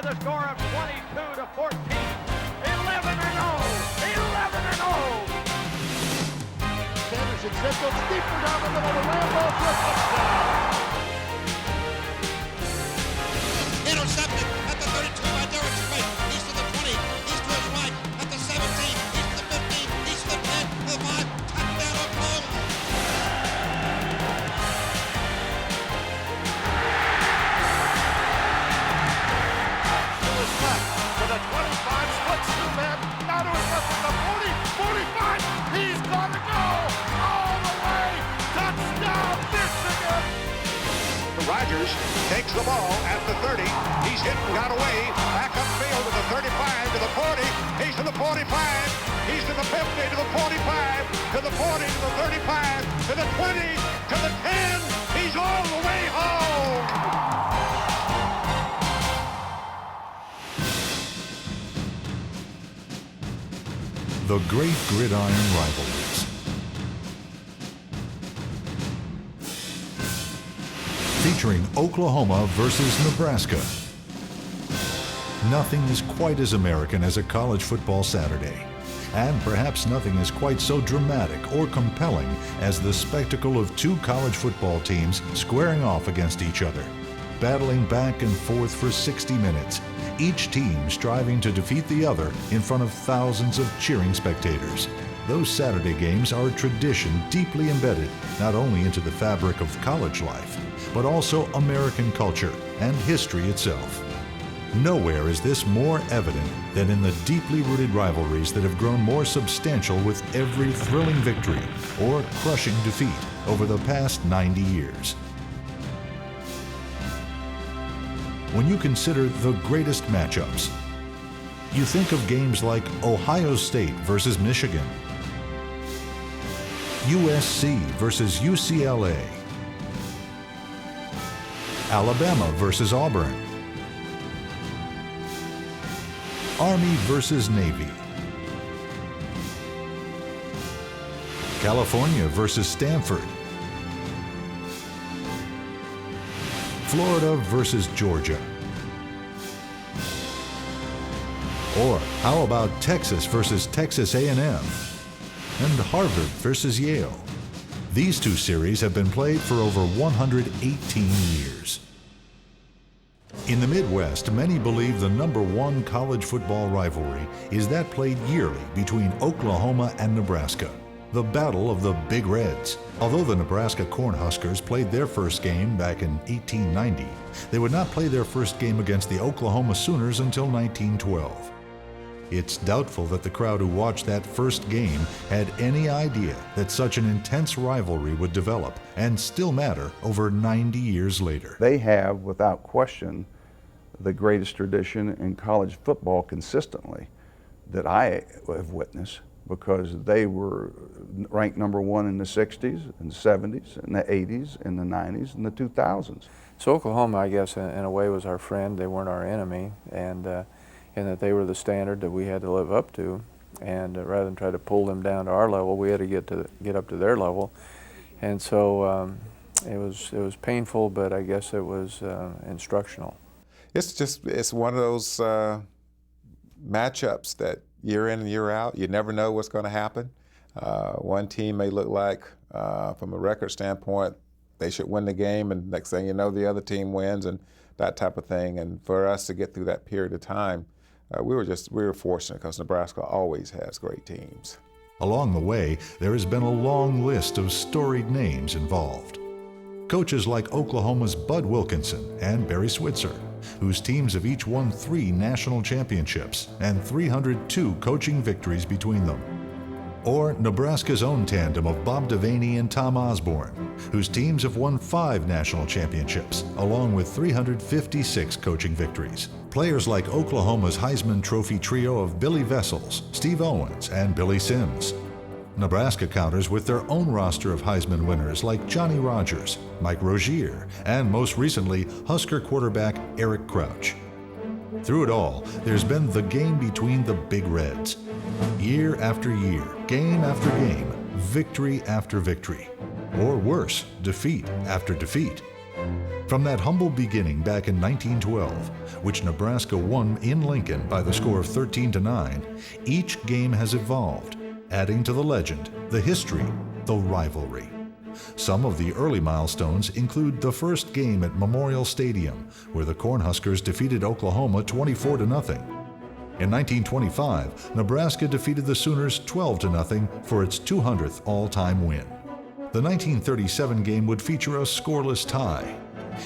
with a score of 22-14. 11-0. 11-0. Sanderson sent those deeper down the middle of the Rambo for a touchdown. Intercepted at the 32 by Derek Strait. He's to the 20. He's to his right. At the 17. He's to the 15. He's to the 10. To the 5. Touchdown Oklahoma. To his left. To the 25. Splits two men. Now to his left at the 40. 45. He's gonna go all the way. Touchdown Michigan. Rodgers takes the ball at the 30. He's hit and got away. Back upfield to the 35, to the 40. He's to the 45. He's to the 50, to the 45, to the 40, to the 35, to the 20, to the 10. He's all the way home. The Great Gridiron Rivalries. Featuring Oklahoma versus Nebraska. Nothing is quite as American as a college football Saturday. And perhaps nothing is quite so dramatic or compelling as the spectacle of two college football teams squaring off against each other, battling back and forth for 60 minutes, each team striving to defeat the other in front of thousands of cheering spectators. Those Saturday games are a tradition deeply embedded not only into the fabric of college life, but also American culture and history itself. Nowhere is this more evident than in the deeply rooted rivalries that have grown more substantial with every thrilling victory or crushing defeat over the past 90 years. When you consider the greatest matchups, you think of games like Ohio State versus Michigan, USC versus UCLA, Alabama versus Auburn, Army versus Navy, California versus Stanford, Florida versus Georgia. Or how about Texas versus Texas A&M and Harvard versus Yale? These two series have been played for over 118 years. In the Midwest, many believe the #1 college football rivalry is that played yearly between Oklahoma and Nebraska, the Battle of the Big Reds. Although the Nebraska Cornhuskers played their first game back in 1890, they would not play their first game against the Oklahoma Sooners until 1912. It's doubtful that the crowd who watched that first game had any idea that such an intense rivalry would develop and still matter over 90 years later. They have, without question, the greatest tradition in college football consistently that I have witnessed, because they were ranked #1 in the 60s and 70s and the 80s and the 90s and the 2000s. So Oklahoma, I guess, in a way was our friend. They weren't our enemy, and that they were the standard that we had to live up to. And rather than try to pull them down to our level, we had to get up to their level. And so it was painful, but I guess it was instructional. It's one of those matchups that year in and year out, you never know what's going to happen. One team may look like, from a record standpoint, they should win the game, and next thing you know, the other team wins, and that type of thing. And for us to get through that period of time, we were fortunate, because Nebraska always has great teams. Along the way, there has been a long list of storied names involved. Coaches like Oklahoma's Bud Wilkinson and Barry Switzer, whose teams have each won 3 national championships and 302 coaching victories between them. Or Nebraska's own tandem of Bob Devaney and Tom Osborne, whose teams have won 5 national championships, along with 356 coaching victories. Players like Oklahoma's Heisman Trophy trio of Billy Vessels, Steve Owens, and Billy Sims. Nebraska counters with their own roster of Heisman winners like Johnny Rodgers, Mike Rozier, and most recently, Husker quarterback Eric Crouch. Through it all, there's been the game between the Big Reds. Year after year, game after game, victory after victory. Or worse, defeat after defeat. From that humble beginning back in 1912, which Nebraska won in Lincoln by the score of 13-9, each game has evolved, adding to the legend, the history, the rivalry. Some of the early milestones include the first game at Memorial Stadium, where the Cornhuskers defeated Oklahoma 24-0. In 1925, Nebraska defeated the Sooners 12-0 for its 200th all-time win. The 1937 game would feature a scoreless tie.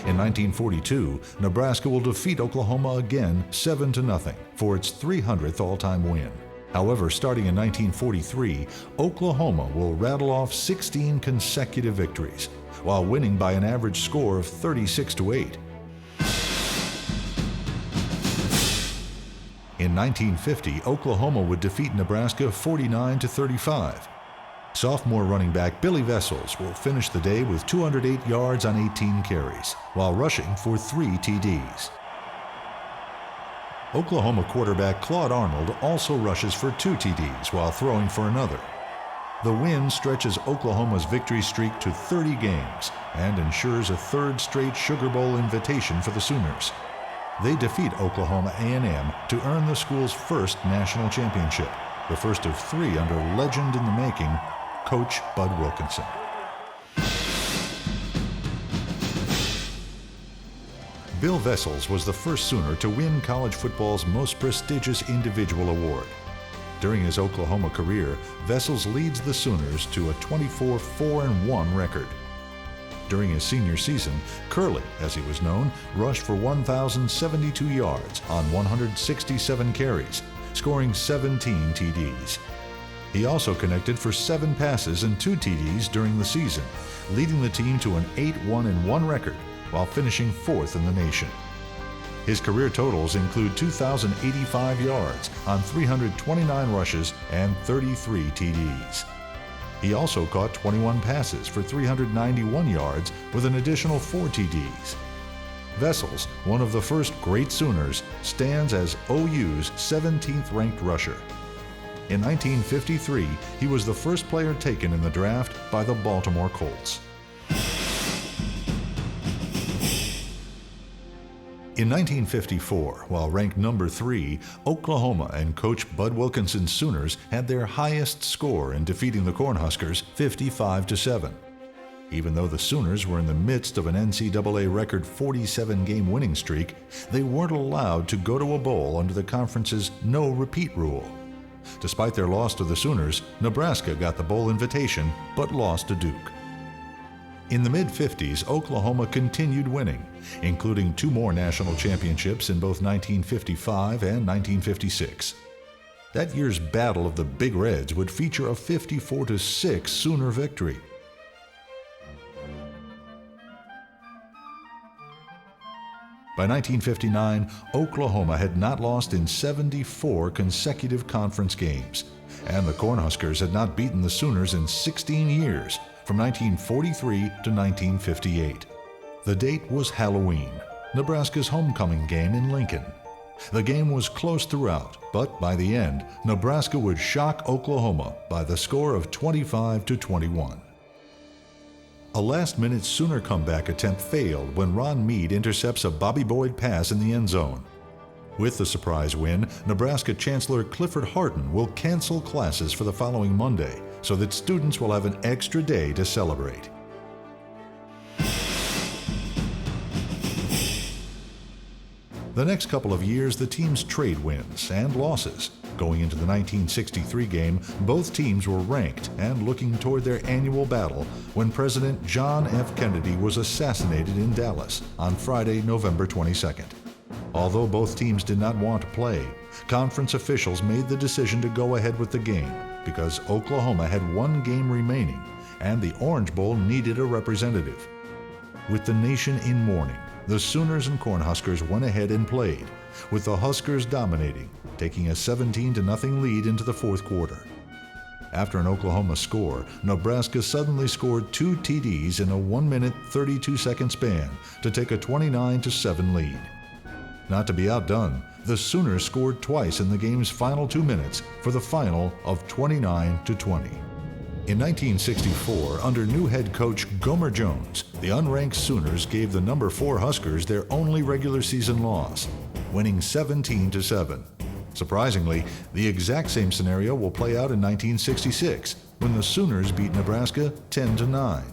In 1942, Nebraska will defeat Oklahoma again 7-0 for its 300th all-time win. However, starting in 1943, Oklahoma will rattle off 16 consecutive victories, while winning by an average score of 36-8. In 1950, Oklahoma would defeat Nebraska 49-35. Sophomore running back Billy Vessels will finish the day with 208 yards on 18 carries, while rushing for 3 TDs. Oklahoma quarterback Claude Arnold also rushes for 2 TDs while throwing for another. The win stretches Oklahoma's victory streak to 30 games and ensures a third straight Sugar Bowl invitation for the Sooners. They defeat Oklahoma A&M to earn the school's first national championship, the first of 3 under legend in the making, Coach Bud Wilkinson. Bill Vessels was the first Sooner to win college football's most prestigious individual award. During his Oklahoma career, Vessels leads the Sooners to a 24-4-1 record. During his senior season, Curly, as he was known, rushed for 1,072 yards on 167 carries, scoring 17 TDs. He also connected for 7 passes and 2 TDs during the season, leading the team to an 8-1-1 record while finishing 4th in the nation. His career totals include 2,085 yards on 329 rushes and 33 TDs. He also caught 21 passes for 391 yards with an additional 4 TDs. Vessels, one of the first great Sooners, stands as OU's 17th ranked rusher. In 1953, he was the first player taken in the draft by the Baltimore Colts. In 1954, while ranked number 3, Oklahoma and Coach Bud Wilkinson's Sooners had their highest score in defeating the Cornhuskers 55-7. Even though the Sooners were in the midst of an NCAA record 47-game winning streak, they weren't allowed to go to a bowl under the conference's no-repeat rule. Despite their loss to the Sooners, Nebraska got the bowl invitation but lost to Duke. In the mid-50s, Oklahoma continued winning, including 2 more national championships in both 1955 and 1956. That year's Battle of the Big Reds would feature a 54-6 Sooner victory. By 1959, Oklahoma had not lost in 74 consecutive conference games, and the Cornhuskers had not beaten the Sooners in 16 years, from 1943 to 1958. The date was Halloween, Nebraska's homecoming game in Lincoln. The game was close throughout, but by the end, Nebraska would shock Oklahoma by the score of 25-21. A last-minute Sooner comeback attempt failed when Ron Mead intercepts a Bobby Boyd pass in the end zone. With the surprise win, Nebraska Chancellor Clifford Harton will cancel classes for the following Monday so that students will have an extra day to celebrate. The next couple of years, the teams trade wins and losses. Going into the 1963 game, both teams were ranked and looking toward their annual battle when President John F. Kennedy was assassinated in Dallas on Friday, November 22nd. Although both teams did not want to play, conference officials made the decision to go ahead with the game because Oklahoma had 1 game remaining and the Orange Bowl needed a representative. With the nation in mourning, the Sooners and Cornhuskers went ahead and played, with the Huskers dominating, taking a 17-0 lead into the 4th quarter. After an Oklahoma score, Nebraska suddenly scored 2 TDs in a 1-minute, 32-second span to take a 29-7 lead. Not to be outdone, the Sooners scored twice in the game's final 2 minutes for the final of 29-20. In 1964, under new head coach Gomer Jones, the unranked Sooners gave the number 4 Huskers their only regular season loss, winning 17-7. Surprisingly, the exact same scenario will play out in 1966, when the Sooners beat Nebraska 10-9.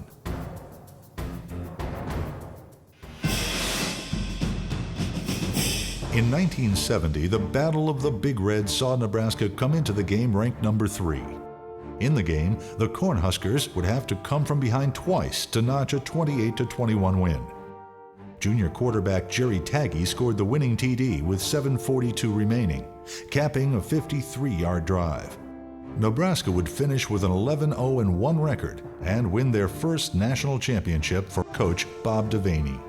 In 1970, the Battle of the Big Red saw Nebraska come into the game ranked number 3. In the game, the Cornhuskers would have to come from behind twice to notch a 28-21 win. Junior quarterback Jerry Taggy scored the winning TD with 7:42 remaining, capping a 53-yard drive. Nebraska would finish with an 11-0-1 record and win their first national championship for coach Bob Devaney.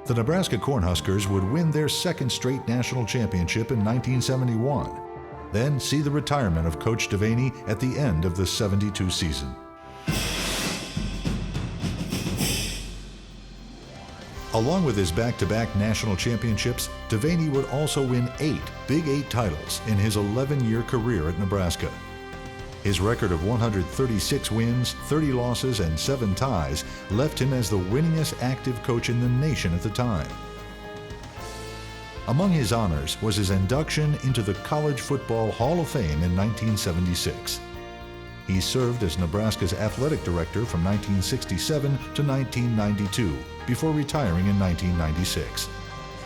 The Nebraska Cornhuskers would win their second straight national championship in 1971, then see the retirement of Coach Devaney at the end of the 72 season. Along with his back-to-back national championships, Devaney would also win 8 Big 8 titles in his 11-year career at Nebraska. His record of 136 wins, 30 losses, and 7 ties left him as the winningest active coach in the nation at the time. Among his honors was his induction into the College Football Hall of Fame in 1976. He served as Nebraska's athletic director from 1967 to 1992, before retiring in 1996.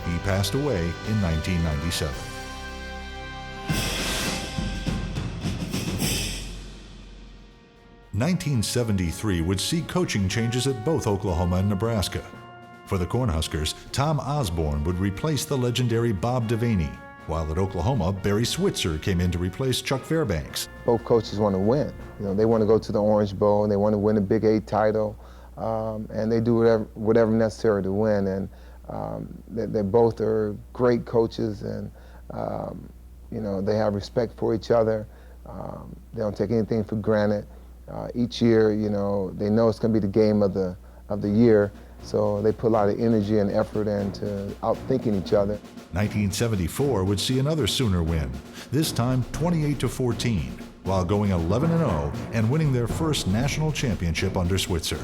He passed away in 1997. (1973) would see coaching changes at both Oklahoma and Nebraska. For the Cornhuskers, Tom Osborne would replace the legendary Bob Devaney, while at Oklahoma, Barry Switzer came in to replace Chuck Fairbanks. Both coaches want to win. You know, they want to go to the Orange Bowl and they want to win a Big 8 title, and they do whatever necessary to win. And they both are great coaches, and you know, they have respect for each other. They don't take anything for granted. Each year, you know, they know it's going to be the game of the year, so they put a lot of energy and effort into outthinking each other. 1974 would see another Sooner win, this time 28-14, while going 11-0 and winning their first national championship under Switzer.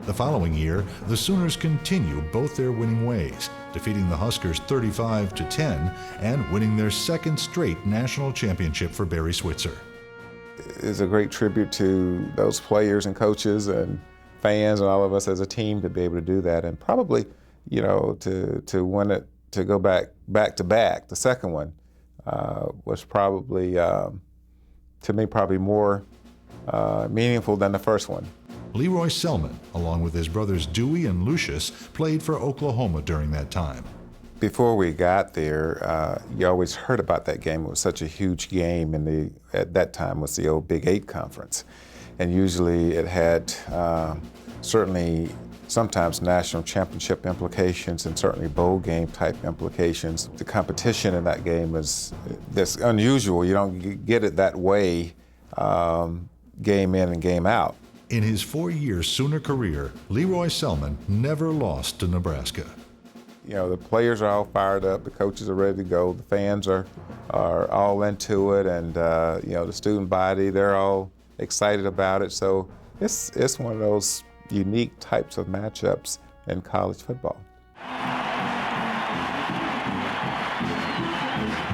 The following year, the Sooners continued both their winning ways, defeating the Huskers 35-10 and winning their second straight national championship for Barry Switzer. It's a great tribute to those players and coaches and fans and all of us as a team to be able to do that, and probably, you know, to win it, to go back to back. The second one was probably, to me, probably more meaningful than the first one. Leroy Selman, along with his brothers Dewey and Lucius, played for Oklahoma during that time. Before we got there, you always heard about that game. It was such a huge game, and at that time was the old Big 8 conference. And usually it had certainly sometimes national championship implications and certainly bowl game type implications. The competition in that game is that's unusual. You don't get it that way game in and game out. In his 4-year Sooner career, Leroy Selman never lost to Nebraska. You know, the players are all fired up, the coaches are ready to go, the fans are all into it, and you know, the student body, they're all excited about it. So it's one of those unique types of matchups in college football.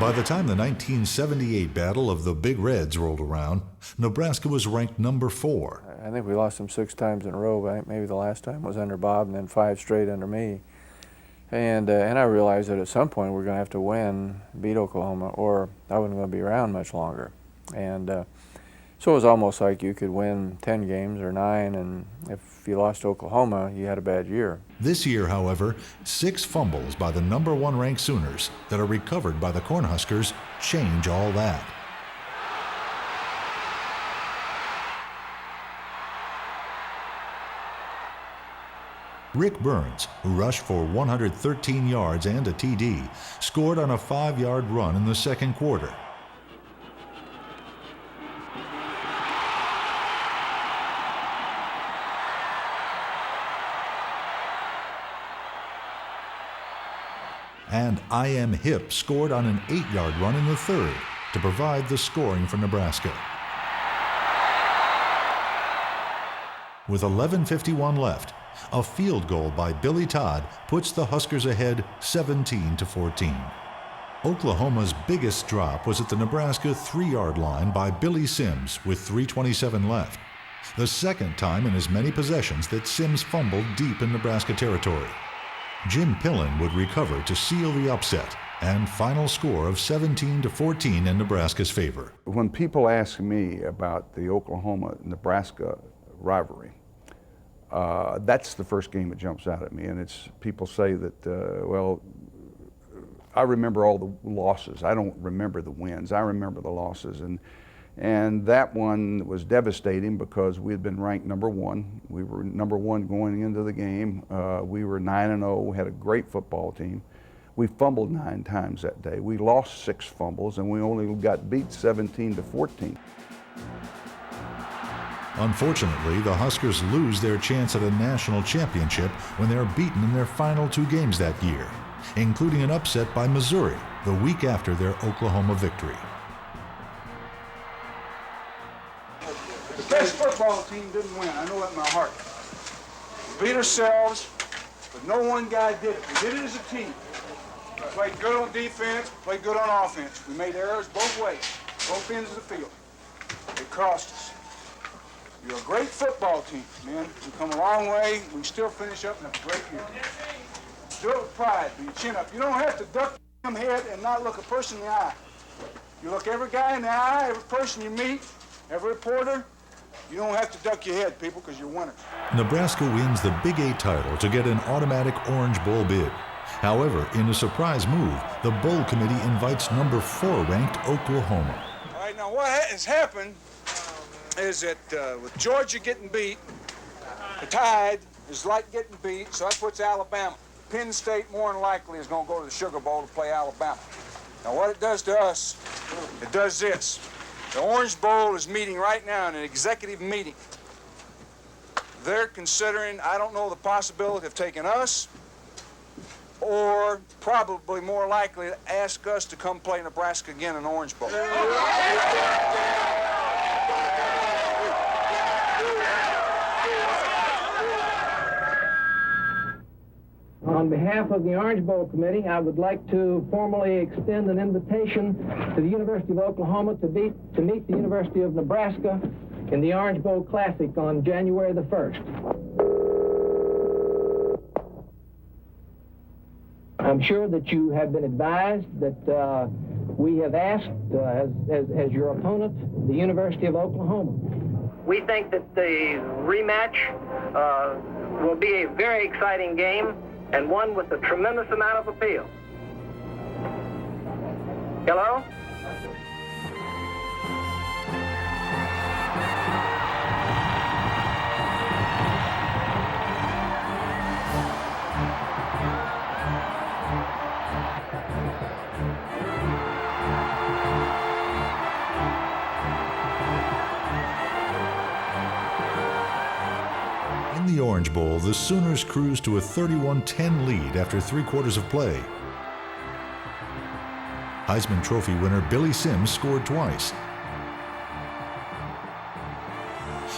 By the time the 1978 Battle of the Big Reds rolled around, Nebraska was ranked number 4. I think we lost them 6 times in a row. But maybe the last time was under Bob, and then 5 straight under me. And I realized that at some point we're going to have to win, beat Oklahoma, or I wasn't going to be around much longer. And so it was almost like you could win 10 games or 9, and if you lost to Oklahoma, you had a bad year. This year, however, 6 fumbles by the number 1 ranked Sooners that are recovered by the Cornhuskers change all that. Rick Burns, who rushed for 113 yards and a TD, scored on a 5-yard run in the second quarter. And I.M. Hipp scored on an 8-yard run in the third to provide the scoring for Nebraska. With 11:51 left, a field goal by Billy Todd puts the Huskers ahead 17-14. Oklahoma's biggest drop was at the Nebraska 3-yard line by Billy Sims with 3:27 left. The second time in as many possessions that Sims fumbled deep in Nebraska territory. Jim Pillen would recover to seal the upset, and final score of 17-14 in Nebraska's favor. When people ask me about the Oklahoma-Nebraska rivalry, that's the first game that jumps out at me, and it's people say that, well, I remember all the losses. I don't remember the wins. I remember the losses, and that one was devastating because we had been ranked #1. We were #1 going into the game. We were 9-0. Had a great football team. We fumbled 9 times that day. We lost 6 fumbles, and we only got beat 17-14. Unfortunately, the Huskers lose their chance at a national championship when they are beaten in their final 2 games that year, including an upset by Missouri the week after their Oklahoma victory. The best football team didn't win. I know that in my heart. We beat ourselves, but no one guy did it. We did it as a team. We played good on defense, played good on offense. We made errors both ways, both ends of the field. It cost us. You're a great football team, man. We've come a long way. We still finish up in a great year. Do it with pride, with your chin up. You don't have to duck your head and not look a person in the eye. You look every guy in the eye, every person you meet, every reporter. You don't have to duck your head, people, because you're winners. Nebraska wins the Big 8 title to get an automatic Orange Bowl bid. However, in a surprise move, the Bowl Committee invites #4 ranked Oklahoma. All right, now what has happened is that with Georgia getting beat, the Tide is like getting beat, so that puts Alabama. Penn State more than likely is going to go to the Sugar Bowl to play Alabama. Now what it does to us, it does this. The Orange Bowl is meeting right now in an executive meeting. They're considering, I don't know, the possibility of taking us, or probably more likely to ask us to come play Nebraska again in Orange Bowl. On behalf of the Orange Bowl Committee, I would like to formally extend an invitation to the University of Oklahoma to meet the University of Nebraska in the Orange Bowl Classic on January the 1st. I'm sure that you have been advised that we have asked, as your opponent, the University of Oklahoma. We think that the rematch will be a very exciting game, and one with a tremendous amount of appeal. Hello? In the Orange Bowl, the Sooners cruised to a 31-10 lead after 3 quarters of play. Heisman Trophy winner Billy Sims scored twice.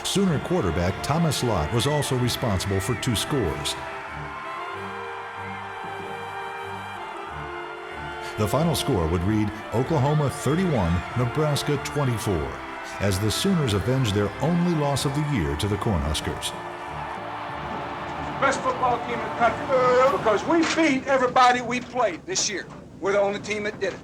Sooner quarterback Thomas Lott was also responsible for 2 scores. The final score would read Oklahoma 31, Nebraska 24, as the Sooners avenged their only loss of the year to the Cornhuskers. Best football team in the country because we beat everybody we played this year. We're the only team that did it.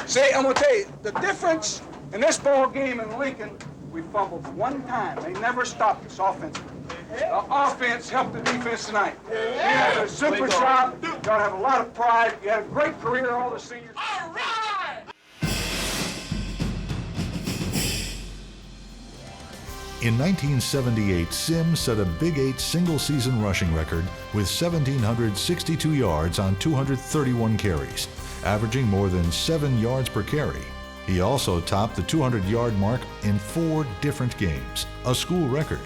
See, I'm going to tell you, the difference in this ball game in Lincoln, we fumbled 1 time. They never stopped us offensively. The offense helped the defense tonight. You had a super job. Y'all have a lot of pride. You had a great career, all the seniors. All right! In 1978, Sims set a Big 8 single-season rushing record with 1,762 yards on 231 carries, averaging more than 7 yards per carry. He also topped the 200-yard mark in 4 different games, a school record.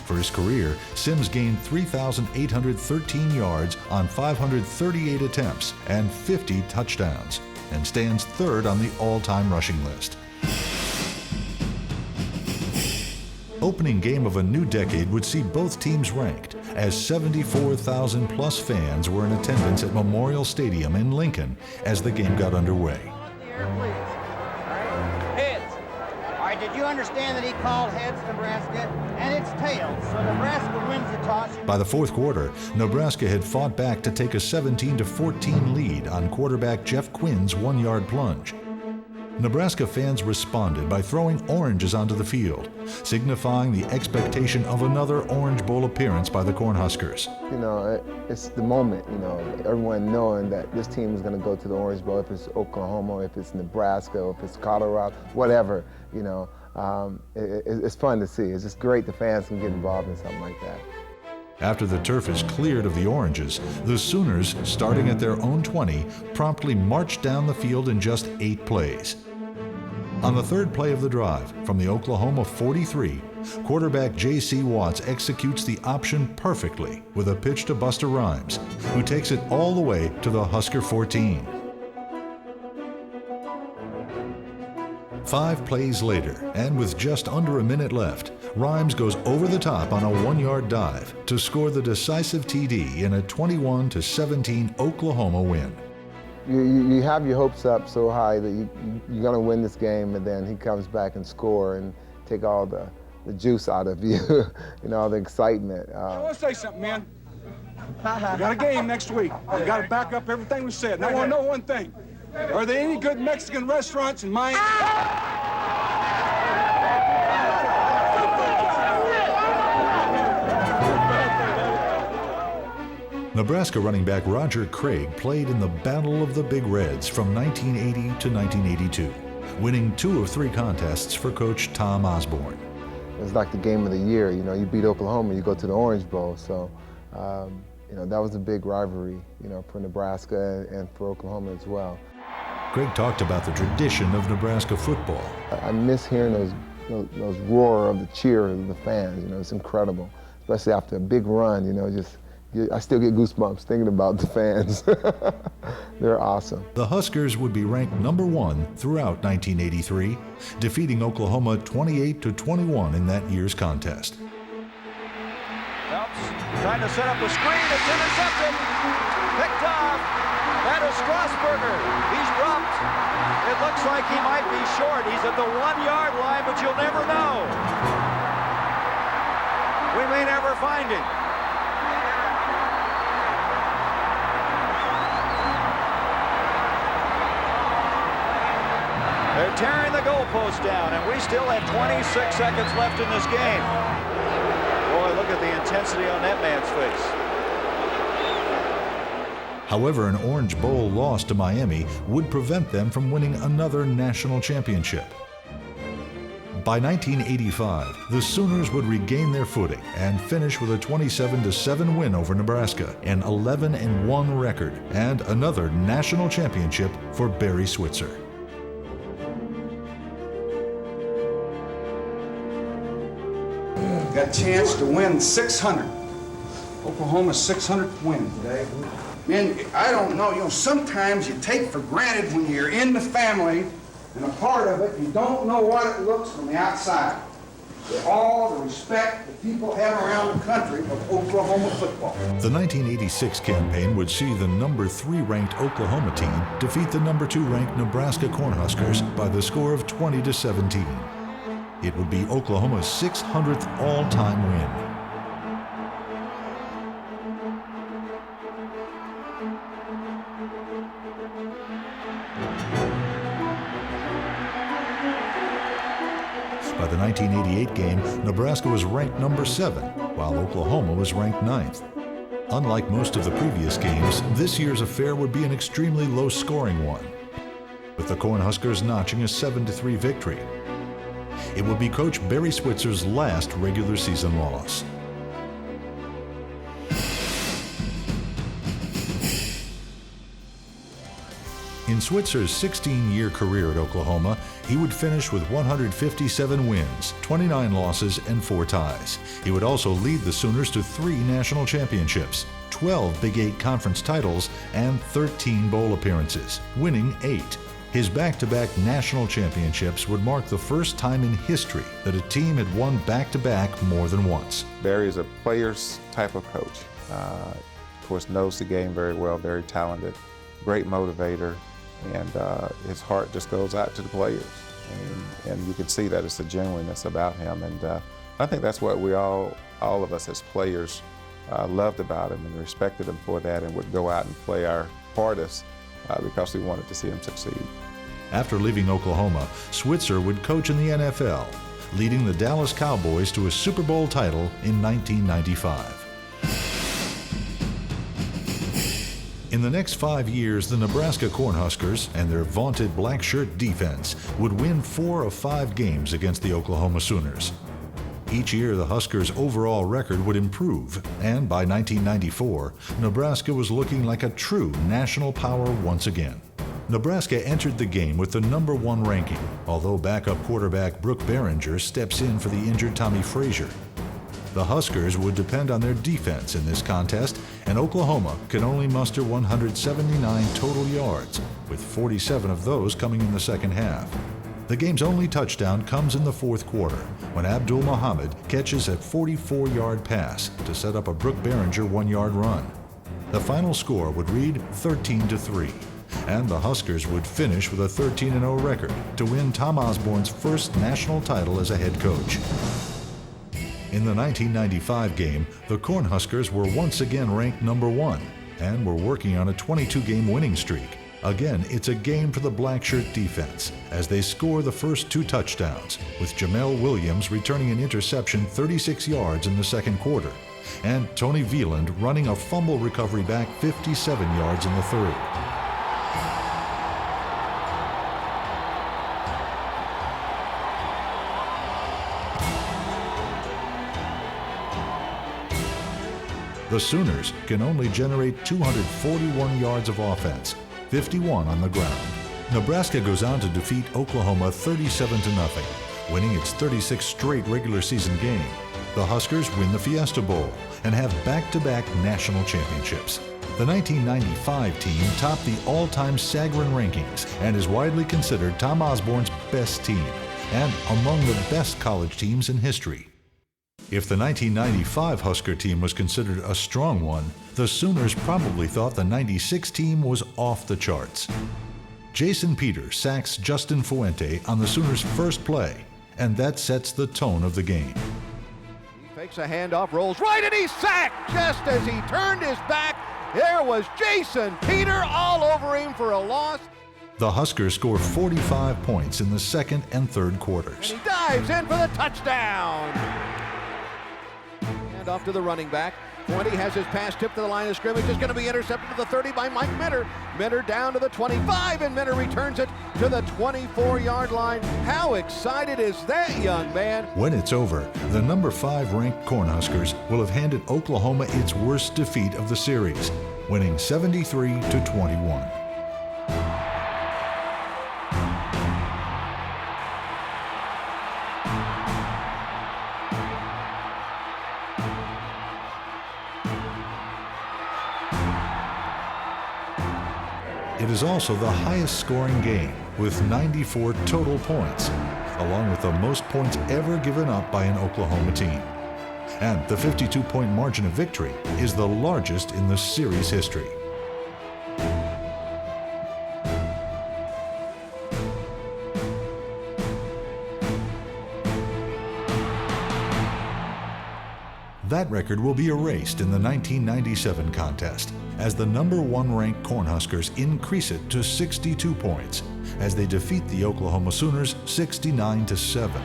For his career, Sims gained 3,813 yards on 538 attempts and 50 touchdowns, and stands 3rd on the all-time rushing list. opening game of a new decade would see both teams ranked, as 74,000 plus fans were in attendance at Memorial Stadium in Lincoln as the game got underway. Heads. All right, did you understand that he called heads, Nebraska, and it's tails, so Nebraska wins the toss? By the fourth quarter, Nebraska had fought back to take a 17-14 lead on quarterback Jeff Quinn's one-yard plunge. Nebraska fans responded by throwing oranges onto the field, signifying the expectation of another Orange Bowl appearance by the Cornhuskers. You know, it's the moment, you know, everyone knowing that this team is going to go to the Orange Bowl, if it's Oklahoma, if it's Nebraska, or if it's Colorado, whatever, you know. It's fun to see. It's just great the fans can get involved in something like that. After the turf is cleared of the oranges, the Sooners, starting at their own 20, promptly marched down the field in just 8 plays. On the third play of the drive, from the Oklahoma 43, quarterback J.C. Watts executes the option perfectly with a pitch to Buster Rhymes, who takes it all the way to the Husker 14. 5 plays later, and with just under a minute left, Rhymes goes over the top on a 1-yard dive to score the decisive TD in a 21-17 Oklahoma win. You have your hopes up so high that you're going to win this game, and then he comes back and score and take all the juice out of you, you know, all the excitement. I want to say something, man. We got a game next week. We got to back up everything we said. And I want to know one thing. Are there any good Mexican restaurants in Miami? Nebraska running back Roger Craig played in the Battle of the Big Reds from 1980 to 1982, winning 2 of 3 contests for coach Tom Osborne. It was like the game of the year. You know, you beat Oklahoma, you go to the Orange Bowl. So, you know, that was a big rivalry, you know, for Nebraska and for Oklahoma as well. Craig talked about the tradition of Nebraska football. I miss hearing those roar of the cheer of the fans. You know, it's incredible, especially after a big run. You know, I still get goosebumps thinking about the fans. They're awesome. The Huskers would be ranked number 1 throughout 1983, defeating Oklahoma 28-21 in that year's contest. Phelps trying to set up a screen. It's intercepted. Picked off. That is Strasburger. He's dropped. It looks like he might be short. He's at the 1-yard line, but you'll never know. We may never find him. They're tearing the goalpost down, and we still have 26 seconds left in this game. Boy, look at the intensity on that man's face. However, an Orange Bowl loss to Miami would prevent them from winning another national championship. By 1985, the Sooners would regain their footing and finish with a 27-7 win over Nebraska, an 11-1 record, and another national championship for Barry Switzer. Got a chance to win 600. Oklahoma's 600th win today. Man, I don't know, you know, sometimes you take for granted when you're in the family and a part of it, you don't know what it looks from the outside. With all the respect that people have around the country of Oklahoma football. The 1986 campaign would see the number 3 ranked Oklahoma team defeat the number 2 ranked Nebraska Cornhuskers by the score of 20-17. It would be Oklahoma's 600th all-time win. By the 1988 game, Nebraska was ranked number 7, while Oklahoma was ranked 9th. Unlike most of the previous games, this year's affair would be an extremely low-scoring one, with the Cornhuskers notching a 7-3 victory. It will be Coach Barry Switzer's last regular season loss. In Switzer's 16-year career at Oklahoma, he would finish with 157 wins, 29 losses, and 4 ties. He would also lead the Sooners to 3 national championships, 12 Big 8 conference titles, and 13 bowl appearances, winning 8. His back-to-back national championships would mark the first time in history that a team had won back-to-back more than once. Barry is a player's type of coach. Of course, knows the game very well, very talented, great motivator, and his heart just goes out to the players. And you can see that it's the genuineness about him. And I think that's what we all of us as players loved about him and respected him for that, and would go out and play our hardest because we wanted to see him succeed. After leaving Oklahoma, Switzer would coach in the NFL, leading the Dallas Cowboys to a Super Bowl title in 1995. In the next 5 years, the Nebraska Cornhuskers and their vaunted black shirt defense would win 4 of 5 games against the Oklahoma Sooners. Each year, the Huskers' overall record would improve, and by 1994, Nebraska was looking like a true national power once again. Nebraska entered the game with the #1 ranking, although backup quarterback Brooke Behringer steps in for the injured Tommy Frazier. The Huskers would depend on their defense in this contest, and Oklahoma could only muster 179 total yards, with 47 of those coming in the second half. The game's only touchdown comes in the fourth quarter, when Abdul Muhammad catches a 44-yard pass to set up a Brooke Behringer 1-yard run. The final score would read 13-3, and the Huskers would finish with a 13-0 record to win Tom Osborne's first national title as a head coach. In the 1995 game, the Cornhuskers were once again ranked #1 and were working on a 22-game winning streak. Again, it's a game for the black shirt defense as they score the first 2 touchdowns, with Jamel Williams returning an interception 36 yards in the second quarter, and Tony Veland running a fumble recovery back 57 yards in the third. The Sooners can only generate 241 yards of offense, 51 on the ground. Nebraska goes on to defeat Oklahoma 37-0, winning its 36th straight regular season game. The Huskers win the Fiesta Bowl and have back-to-back national championships. The 1995 team topped the all-time Sagarin rankings and is widely considered Tom Osborne's best team and among the best college teams in history. If the 1995 Husker team was considered a strong one, the Sooners probably thought the '96 team was off the charts. Jason Peters sacks Justin Fuente on the Sooners' first play, and that sets the tone of the game. He fakes a handoff, rolls right, and he's sacked just as he turned his back. There was Jason Peters all over him for a loss. The Huskers score 45 points in the second and third quarters. And he dives in for the touchdown. Off to the running back. Fuente has his pass tipped to the line of scrimmage. It's going to be intercepted to the 30 by Mike Minter. Minter down to the 25, and Minter returns it to the 24-yard line. How excited is that young man? When it's over, the #5 ranked Cornhuskers will have handed Oklahoma its worst defeat of the series, winning 73-21. It is also the highest scoring game with 94 total points, along with the most points ever given up by an Oklahoma team. And the 52-point margin of victory is the largest in the series history. That record will be erased in the 1997 contest as the #1 ranked Cornhuskers increase it to 62 points as they defeat the Oklahoma Sooners 69-7.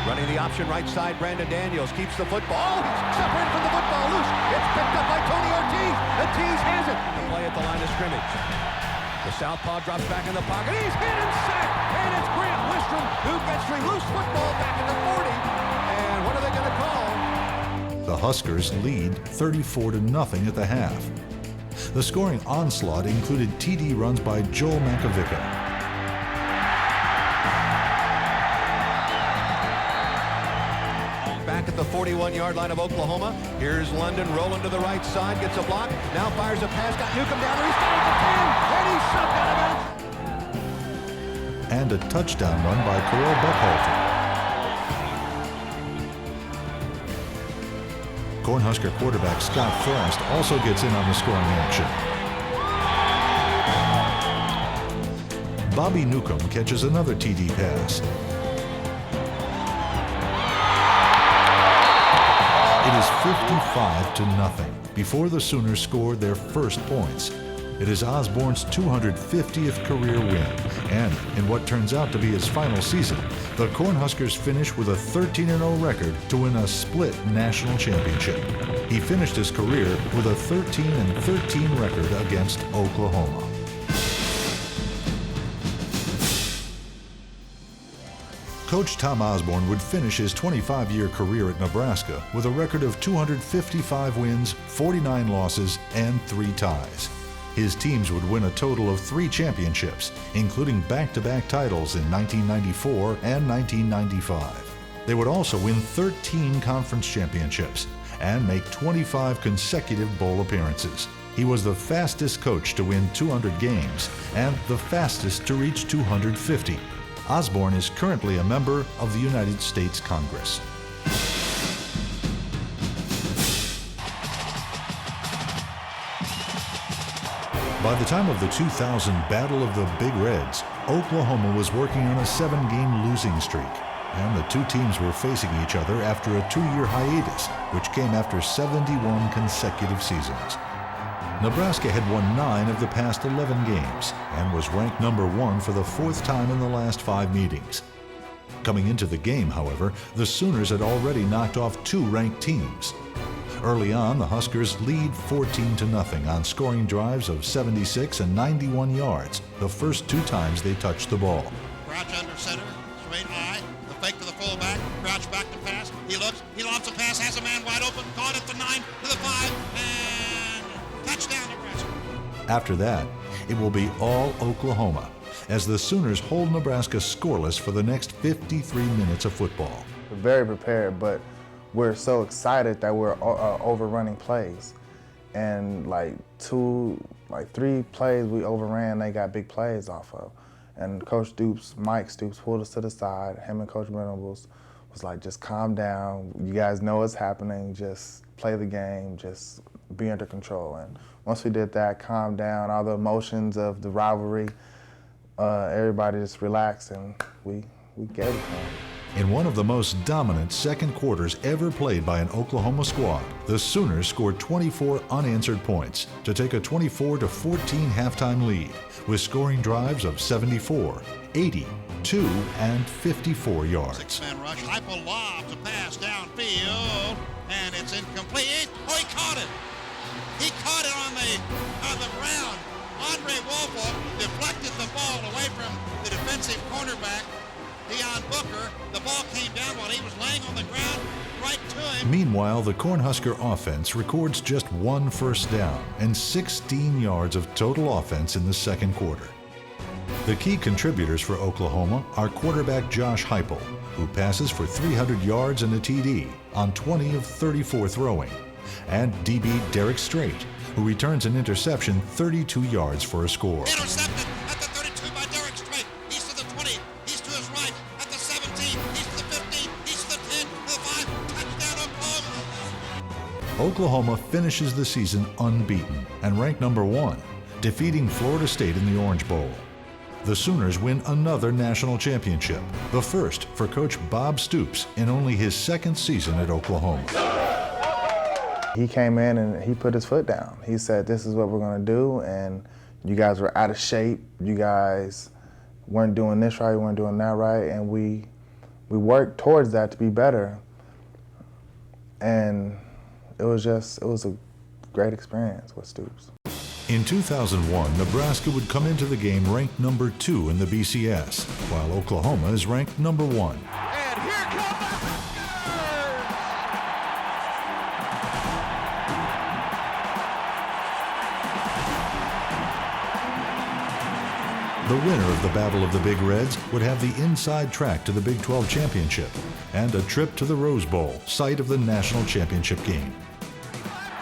Running the option right side, Brandon Daniels keeps the football. He's separated from the football, loose. It's picked up by Tony Ortiz. Ortiz has it. The play at the line of scrimmage. The southpaw drops back in the pocket. He's hit and sacked. And it's Grant Wistrom who gets free. Loose football back at the 40. And what are they going to call? The Huskers lead 34-0 at the half. The scoring onslaught included TD runs by Joel Makovica. Back at the 41-yard line of Oklahoma. Here's London rolling to the right side, gets a block, now fires a pass, got Newcomb down there, he's got it to 10, and he's shoved out of bounds. and a touchdown run by Carell Buckhalter. Cornhusker quarterback Scott Frost also gets in on the scoring action. Bobby Newcomb catches another TD pass. It is 55-0 before the Sooners scored their first points. It is Osborne's 250th career win, and in what turns out to be his final season, the Cornhuskers finish with a 13-0 record to win a split national championship. He finished his career with a 13-13 record against Oklahoma. Coach Tom Osborne would finish his 25-year career at Nebraska with a record of 255 wins, 49 losses, and 3 ties. His teams would win a total of 3 championships, including back-to-back titles in 1994 and 1995. They would also win 13 conference championships and make 25 consecutive bowl appearances. He was the fastest coach to win 200 games and the fastest to reach 250. Osborne is currently a member of the United States Congress. By the time of the 2000 Battle of the Big Reds, Oklahoma was working on a 7-game losing streak, and the two teams were facing each other after a 2-year hiatus, which came after 71 consecutive seasons. Nebraska had won 9 of the past 11 games and was ranked number 1 for the 4th time in the last 5 meetings. Coming into the game, however, the Sooners had already knocked off 2 ranked teams. Early on, the Huskers lead 14-0 on scoring drives of 76 and 91 yards, the first 2 times they touched the ball. Crouch under center, straight eye, the fake to the fullback, Crouch back to pass, he looks, he lobs a pass, has a man wide open, caught at the 9, to the 5, and touchdown Nebraska. After that, it will be all Oklahoma, as the Sooners hold Nebraska scoreless for the next 53 minutes of football. We're very prepared, but we're so excited that we're overrunning plays. And like 3 plays we overran, they got big plays off of. And Coach Stoops, Mike Stoops, pulled us to the side. Him and Coach Venables was like, just calm down. You guys know what's happening. Just play the game. Just be under control. And once we did that, calm down, all the emotions of the rivalry, everybody just relaxed, and we gave it to them. In one of the most dominant second quarters ever played by an Oklahoma squad, the Sooners scored 24 unanswered points to take a 24-14 halftime lead, with scoring drives of 74, 80, 2, and 54 yards. 6-man rush, Heupel lobs a pass downfield, and it's incomplete. Oh, he caught it! He caught it on the ground. Andre Wolfel deflected the ball away from the defensive cornerback, Deion Booker. The ball came down while he was laying on the ground right to him. Meanwhile, the Cornhusker offense records just 1 first down and 16 yards of total offense in the second quarter. The key contributors for Oklahoma are quarterback Josh Heupel, who passes for 300 yards and a TD on 20 of 34 throwing, and DB Derek Strait, who returns an interception 32 yards for a score. Intercepted at the 32 by Derek Strait. He's to the 20. He's to his right. At the 17. He's to the 15. He's to the 10. To the 5. Touchdown Oklahoma. Oklahoma finishes the season unbeaten and ranked number 1, defeating Florida State in the Orange Bowl. The Sooners win another national championship, the first for Coach Bob Stoops in only his 2nd season at Oklahoma. He came in and he put his foot down. He said, this is what we're going to do, and you guys were out of shape. You guys weren't doing this right, you weren't doing that right, and we worked towards that to be better. And it was a great experience with Stoops. In 2001, Nebraska would come into the game ranked number 2 in the BCS, while Oklahoma is ranked number 1. And here come the The winner of the Battle of the Big Reds would have the inside track to the Big 12 championship and a trip to the Rose Bowl, site of the national championship game.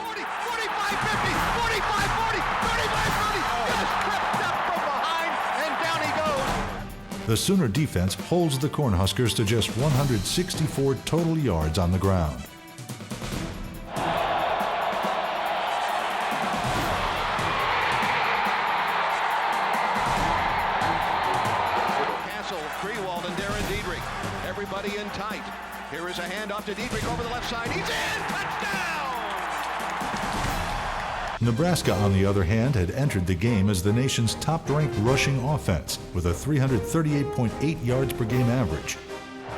40, 45, 50, 45, 40, 35, 30. Just tripped up from behind, and down he goes. The Sooner defense holds the Cornhuskers to just 164 total yards on the ground. Everybody in tight. Here is a handoff to Dietrich over the left side. He's in! Touchdown! Nebraska, on the other hand, had entered the game as the nation's top-ranked rushing offense with a 338.8 yards per game average.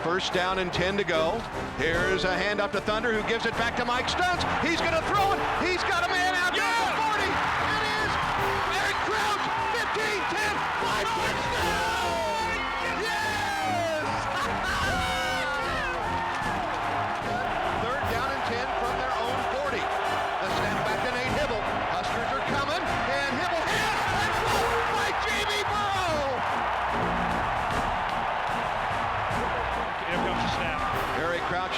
First down and 10 to go. Here's a handoff to Thunder, who gives it back to Mike Stuntz. He's going to throw it. He's got a man out there at the 40. It is Eric Crouch. 15, 10, 5, touchdown!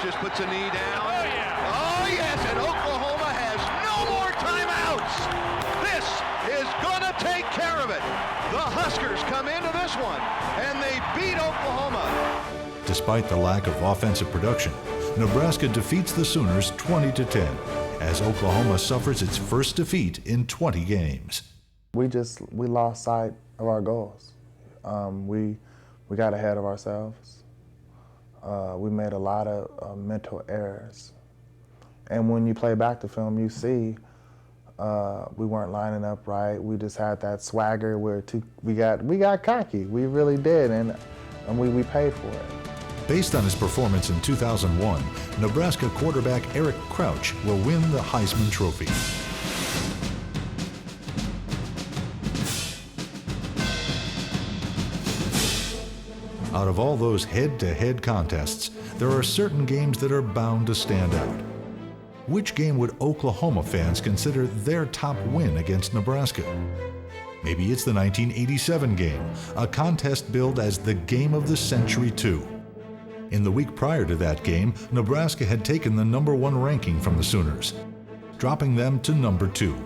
Just puts a knee down. Oh, yeah. Oh, yes, and Oklahoma has no more timeouts. This is going to take care of it. The Huskers come into this one, and they beat Oklahoma. Despite the lack of offensive production, Nebraska defeats the Sooners 20-10, as Oklahoma suffers its first defeat in 20 games. We lost sight of our goals. We got ahead of ourselves. We made a lot of mental errors. And when you play back the film, you see we weren't lining up right. We just had that swagger where we got cocky. We really did, and we paid for it. Based on his performance in 2001, Nebraska quarterback Eric Crouch will win the Heisman Trophy. Out of all those head-to-head contests, there are certain games that are bound to stand out. Which game would Oklahoma fans consider their top win against Nebraska? Maybe it's the 1987 game, a contest billed as the Game of the Century too. In the week prior to that game, Nebraska had taken the #1 ranking from the Sooners, dropping them to #2.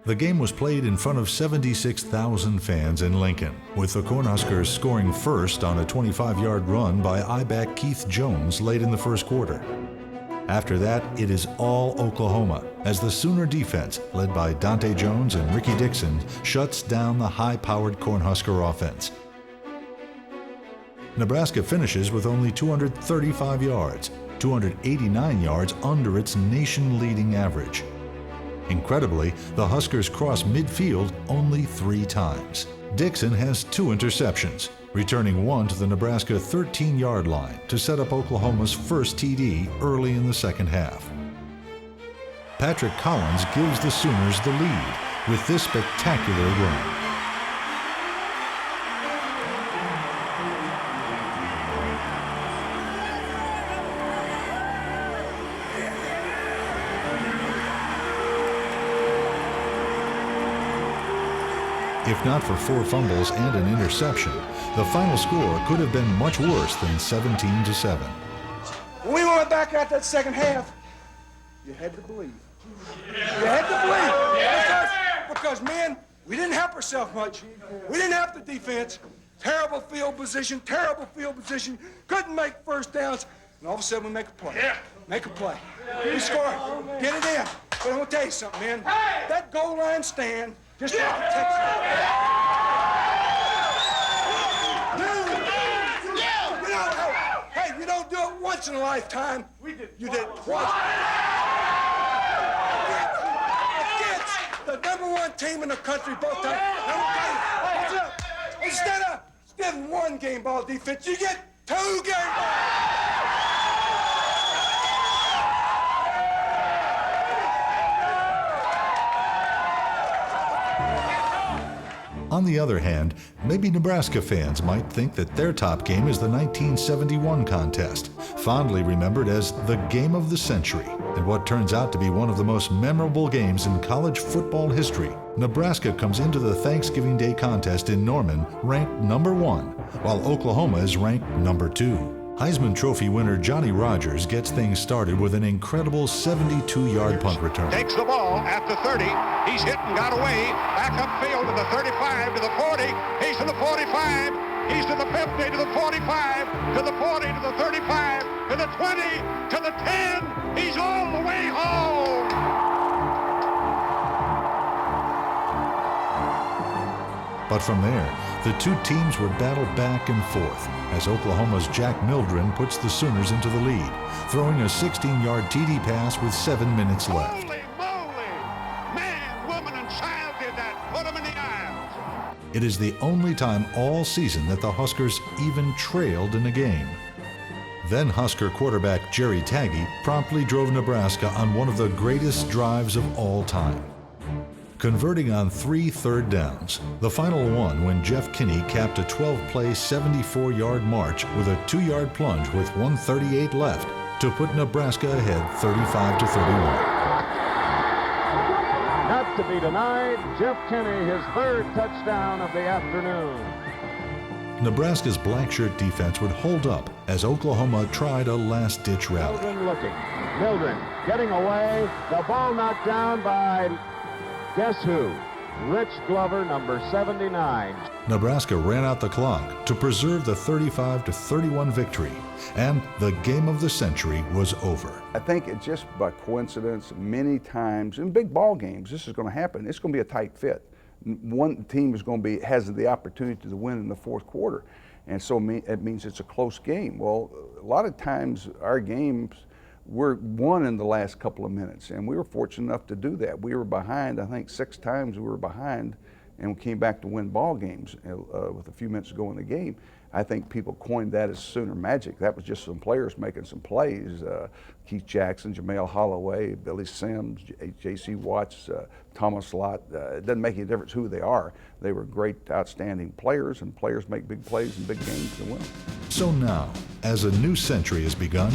The game was played in front of 76,000 fans in Lincoln, with the Cornhuskers scoring first on a 25-yard run by I-back Keith Jones late in the first quarter. After that, it is all Oklahoma, as the Sooner defense, led by Dante Jones and Ricky Dixon, shuts down the high-powered Cornhusker offense. Nebraska finishes with only 235 yards, 289 yards under its nation-leading average. Incredibly, the Huskers cross midfield only 3 times. Dixon has 2 interceptions, returning one to the Nebraska 13-yard line to set up Oklahoma's first TD early in the second half. Patrick Collins gives the Sooners the lead with this spectacular run. If not for 4 fumbles and an interception, the final score could have been much worse than 17-7. When we went back out that second half, you had to believe. You had to believe. Because, man, we didn't help ourselves much. We didn't help the defense. Terrible field position, couldn't make first downs, and all of a sudden we make a play. Make a play. We score, get it in. But I'm going to tell you something, man. That goal line stand, just like Texas. Hey, you don't do it once in a lifetime. You did it twice. Against the #1 team in the country both times. Instead of getting 1 game ball defense, you get 2 game balls. On the other hand, maybe Nebraska fans might think that their top game is the 1971 contest, fondly remembered as the Game of the Century, and what turns out to be one of the most memorable games in college football history. Nebraska comes into the Thanksgiving Day contest in Norman ranked #1, while Oklahoma is ranked #2. Heisman Trophy winner Johnny Rodgers gets things started with an incredible 72-yard punt return. Takes the ball at the 30. He's hit and got away. Back upfield to the 35, to the 40. He's to the 45. He's to the 50, to the 45, to the 40, to the 35, to the 20, to the 10. He's all the way home. But from there, the two teams would battle back and forth as Oklahoma's Jack Mildren puts the Sooners into the lead, throwing a 16-yard TD pass with 7 minutes left. Holy moly! Man, woman, and child did that. Put him in the aisles. It is the only time all season that the Huskers even trailed in a game. Then Husker quarterback Jerry Tagge promptly drove Nebraska on one of the greatest drives of all time, converting on 3 third downs, the final one when Jeff Kinney capped a 12-play, 74-yard march with a 2-yard plunge with 1:38 left to put Nebraska ahead 35-31. Not to be denied, Jeff Kinney, his 3rd touchdown of the afternoon. Nebraska's black shirt defense would hold up as Oklahoma tried a last-ditch rally. Mildren looking. Mildren getting away. The ball knocked down by, guess who? Rich Glover, number 79. Nebraska ran out the clock to preserve the 35-31 victory, and the game of the century was over. I think it's just by coincidence, many times in big ball games, this is going to happen. It's going to be a tight fit. One team is going to has the opportunity to win in the 4th quarter, and so it means it's a close game. Well, a lot of times our games were won in the last couple of minutes, and we were fortunate enough to do that. We were behind, I think 6 times we were behind, and we came back to win ball games with a few minutes to go in the game. I think people coined that as Sooner magic. That was just some players making some plays. Keith Jackson, Jamel Holloway, Billy Sims, J.C. Watts, Thomas Lott. It doesn't make any difference who they are. They were great, outstanding players, and players make big plays in big games to win. So now, as a new century has begun,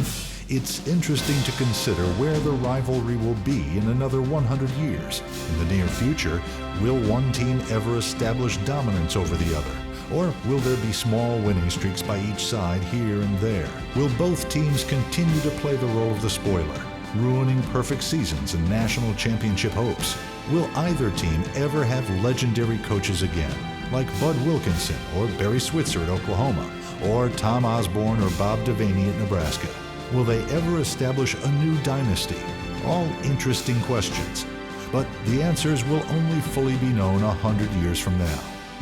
it's interesting to consider where the rivalry will be in another 100 years. In the near future, will one team ever establish dominance over the other? Or will there be small winning streaks by each side here and there? Will both teams continue to play the role of the spoiler, ruining perfect seasons and national championship hopes? Will either team ever have legendary coaches again, like Bud Wilkinson or Barry Switzer at Oklahoma, or Tom Osborne or Bob Devaney at Nebraska? Will they ever establish a new dynasty? All interesting questions, but the answers will only fully be known 100 years from now,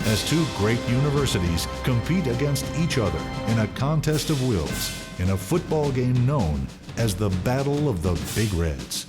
as two great universities compete against each other in a contest of wills in a football game known as the Battle of the Big Reds.